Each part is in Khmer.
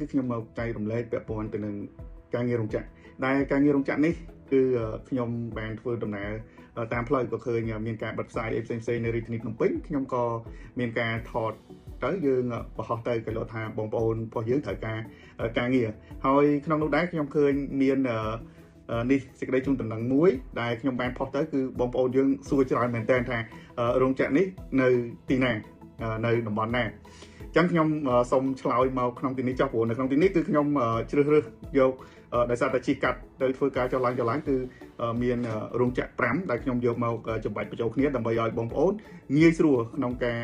នេះគឺខ្ញុំមកចែករំលែកពាក់ព័ន្ធទៅនឹងការងាររោងចក្រដែលការងាររោងចក្រនេះគឺខ្ញុំបានធ្វើដំណើរតាមផ្លូវក៏ឃើញមានការបិទផ្សាយផ្សេងៗនៅរាជធានីភ្នំពេញខ្ញុំក៏មានការថតទៅយើងបង្ហោះទៅគេលោកថាបងប្អូនរបស់យើងត្រូវការងារហើយក្នុងនោះដែរខ្ញុំឃើញមាននេះសេចក្តីជូនដំណឹងមួយដែលខ្ញុំបានផុសទៅគឺបងប្អូនយើងសួរច្រើនមែនតើថារោងចក្រនេះនៅទីណានៅតំបន់ណាអញ្ចឹងខ្ញុំសូមឆ្លើយមកក្នុងទីនេះចុះព្រោះនៅក្នុងទីនេះគឺខ្ញុំជ្រើសរើសយកដោយសារតែជិះកាត់ទៅធ្វើការចុះឡើងគឺមានរោងចក្រ5ដែលខ្ញុំយកមកចម្បាច់បញ្ចូលគ្នាដើម្បីឲ្យបងប្អូនងាយស្រួលក្នុងការ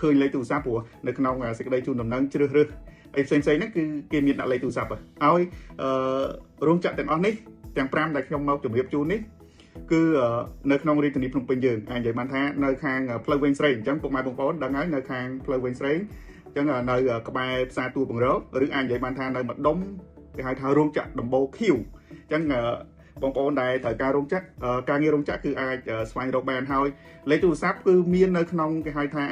ឃើញលេខទូរស័ព្ទព្រោះនៅក្នុងសេចក្តីជូនដំណឹងជ្រើសរើសអីផ្សេងៗហ្នឹងគឺគេមានដាក់លេខទូរស័ព្ទឲ្យរោងចក្រទាំងអស់នេះទាំង5ដែលខ្ញុំមកជម្រាបជូននេះគឺនៅក្នុងរាជធានីភ្នំពេញយើងអាចនិយាយបានថានៅខាងផ្លូវវែងស្រេងអញ្ចឹងពុកម៉ែបងប្អូនដឹងហើយនៅខាងផ្លូវវែងស្រេងអញ្ចឹងនៅក្បែរផ្សារទួលបង្រោឬអាចនិយាយបានថានៅម្ដុំគេហៅថារោងចក្រដំបូលខៀវអញ្ចឹងបងប្អូនដែលត្រូវការរោងចក្រការងាររោងចក្រគឺអាចស្វែងរកបានហើយលេខទូរស័ព្ទគឺមាននៅក្នុងគេហៅថា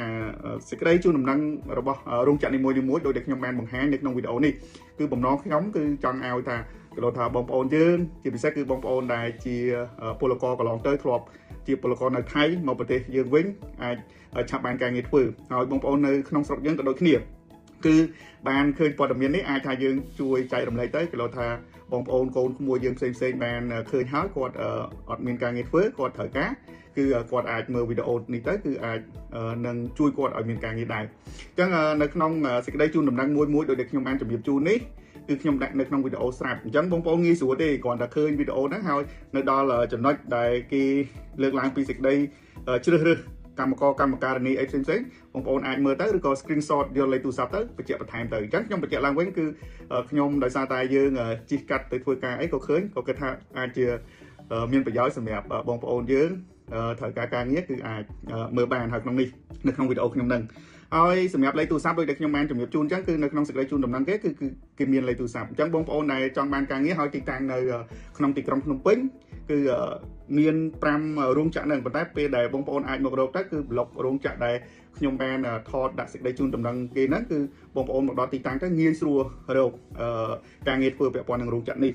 សេចក្តីជូនដំណឹងរបស់រោងចក្រនីមួយៗដោយដែលខ្ញុំបានបង្ហាញនៅក្នុងវីដេអូនេះគឺបំណងខ្ញុំគឺចង់ឲ្យថាគេថាបងប្អូនយើងជាពិសេសគឺបងប្អូនដែលជាពលករកន្លងទៅធ្លាប់ជាពលករនៅថៃមកប្រទេសយើងវិញអាចឆាប់បានការងារធ្វើហើយបងប្អូននៅក្នុងស្រុកយើងក៏ដូចគ្នាគឺបានឃើញព័ត៌មាននេះអាចថាយើងជួយចែករំលែកទៅគេថាបងប្អូនកូនក្មួយយើងផ្សេងបានឃើញហើយគាត់អត់មានការងារធ្វើគាត់ត្រូវការគឺគាត់អាចមើលវីដេអូនេះទៅគឺអាចនឹងជួយគាត់ឲ្យមានការងារដែរអញ្ចឹងនៅក្នុងសេចក្តីជូនដំណឹងមួយដោយដែលខ្ញុំបានជម្រាបជូននេះគឺខ្ញុំដាក់នៅក្នុងវីដេអូស្រាប់អញ្ចឹងបងប្អូនងាយស្រួលទេគ្រាន់តែឃើញវីដេអូហ្នឹងហើយនៅដល់ចំណុចដែលគេលើកឡើងពីសេចក្តីជ្រើសរើសកម្មការនីអីផ្សេងបងប្អូនអាចមើលទៅឬក៏ screenshot យកលេខទូរស័ព្ទទៅបញ្ជាក់បន្ថែមទៅអញ្ចឹងខ្ញុំបញ្ជាក់ឡើងវិញគឺខ្ញុំដោយសារតែយើងជិះកាត់ទៅធ្វើការអីក៏ឃើញក៏គិតថាអាចជាមានប្រយោជន៍សម្រាប់បងប្អូនយើងត្រូវការងារគឺអាចមើលបានហើយក្នុងនេះនៅក្នុងវីដេអូខ្ញុំនឹងហើយសម្រាប់លេខទូរស័ព្ទដូចដែលខ្ញុំបានជំរាបជូនអញ្ចឹងគឺនៅក្នុងសេចក្តីជូនដំណឹងគេមានលេខទូរស័ព្ទអញ្ចឹងបងប្អូនដែលចង់បានការងារហើយទីតាំងនៅក្នុងទីក្រុងភ្នំពេញគឺមាន5រោងចក្រហ្នឹងប៉ុន្តែពេលដែលបងប្អូនអាចមករកទៅគឺប្លុករោងចក្រដែលខ្ញុំបានថតដាក់សេចក្តីជូនដំណឹងគេហ្នឹងគឺបងប្អូនមកដល់ទីតាំងទៅងាយស្រួលរកការងារធ្វើពាក់ព័ន្ធនឹងរោងចក្រនេះ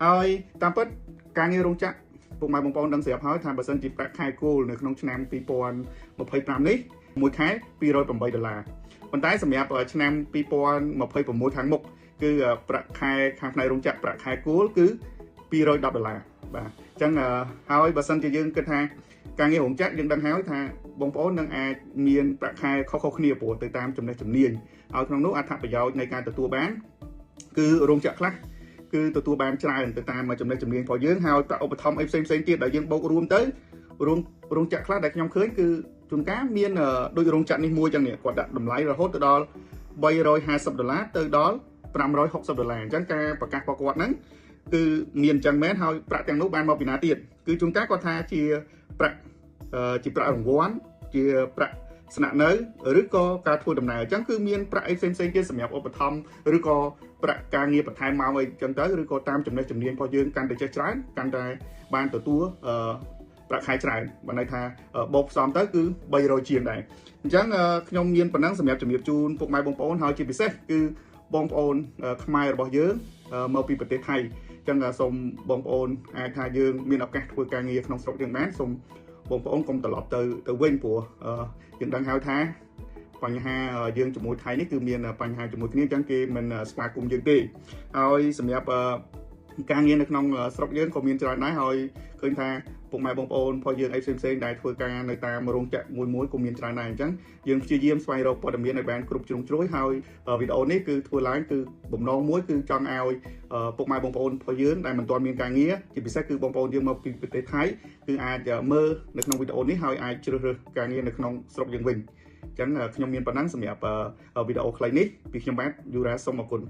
ហើយតាមពិតការងាររោងចក្រពុកម៉ែបងប្អូនដឹងស្រាប់ហើយថាបើសិនជាប្រាក់ខែគោលនៅក្នុងឆ្នាំ2025នេះមួយខែ$208ប៉ុន្តែសម្រាប់ឆ្នាំ2026ខាងមុខគឺប្រាក់ខែខាងផ្នែករោងចក្រប្រាក់ខែគោលគឺ$210បាទអញ្ចឹងហើយបើសិនជាយើងគិតថាការងាររោងចក្រយើងដឹងហើយថាបងប្អូននឹងអាចមានប្រាក់ខែខុសៗគ្នាព្រោះទៅតាមចំណេះជំនាញហើយក្នុងនោះអត្ថប្រយោជន៍នៃការទទួលបានគឺរោងចក្រខ្លះគឺទទួលបានច្រើនទៅតាមចំណេះជំនាញរបស់យើងហើយប្រាក់ឧបត្ថម្ភអីផ្សេងទៀតដែលយើងបូករួមទៅរោងចក្រខ្លះដែលខ្ញុំឃើញគឺជួនកាលមានដូចរោងចក្រនេះមួយចឹងនេះគាត់ដាក់តម្លៃរហូតទៅដល់$350ទៅដល់$560អញ្ចឹងការប្រកាសរបស់គាត់ហ្នឹងគឺមានអញ្ចឹងមែនហើយប្រាក់ទាំងនោះបានមកពីណាទៀតគឺជួនកាលគាត់ថាជាប្រាក់រង្វាន់ជាប្រាក់ស្នាក់នៅឬក៏ការធ្វើដំណើរអញ្ចឹងគឺមានប្រាក់អីផ្សេងទៀតសម្រាប់ឧបត្ថម្ភឬក៏ប្រាក់ការងារបន្ថែមមកអីអញ្ចឹងទៅឬក៏តាមចំណេះជំនាញរបស់យើងកាន់តែចេះច្រើនកាន់តែបានទទួលប្រាក់ខែច្រើនបើន័យថាបូកផ្សំទៅគឺ300ជាងដែរអញ្ចឹងខ្ញុំមានប៉ុណ្ណឹងសម្រាប់ជំរាបជូនពុកម៉ែបងប្អូនហើយជាពិសេសគឺបងប្អូនខ្មែររបស់យើងមកពីប្រទេសថៃអញ្ចឹងសូមបងប្អូនអាចថាយើងមានឱកាសធ្វើការងារក្នុងស្រុកយើងបានសូមបងប្អូនកុំត្រឡប់ទៅវិញព្រោះយើងដឹងហើយថាបញ្ហាយើងជាមួយថៃនេះគឺមានបញ្ហាជាមួយគ្នាអញ្ចឹងគេមិនស្វាគមន៍យើងទេហើយសម្រាប់ការងារនៅក្នុងស្រុកយើងក៏មានច្រើនដែរហើយឃើញថាពុកម៉ែបងប្អូនផងយើងអីផ្សេងដែលធ្វើការនៅតាមរោងចក្រមួយក៏មានច្រើនដែរអញ្ចឹងយើងព្យាយាមស្វែងរកព័ត៌មានឲ្យបានគ្រប់ជ្រុងជ្រោយហើយវីដេអូនេះគឺធ្វើឡើងគឺបំណងមួយគឺចង់ឲ្យពុកម៉ែបងប្អូនផងយើងដែលមិនទាន់មានការងារជាពិសេសគឺបងប្អូនយើងមកពីប្រទេសថៃគឺអាចមើលនៅក្នុងវីដេអូនេះហើយអាចជ្រើសរើសការងារនៅក្នុងស្រុកយើងវិញអញ្ចឹងខ្ញុំមានប៉ុណ្ណឹងសម្រាប់វីដេអូខ្លីនេះពីខ្ញុំបាទយូរ៉ាសូមអរគុណ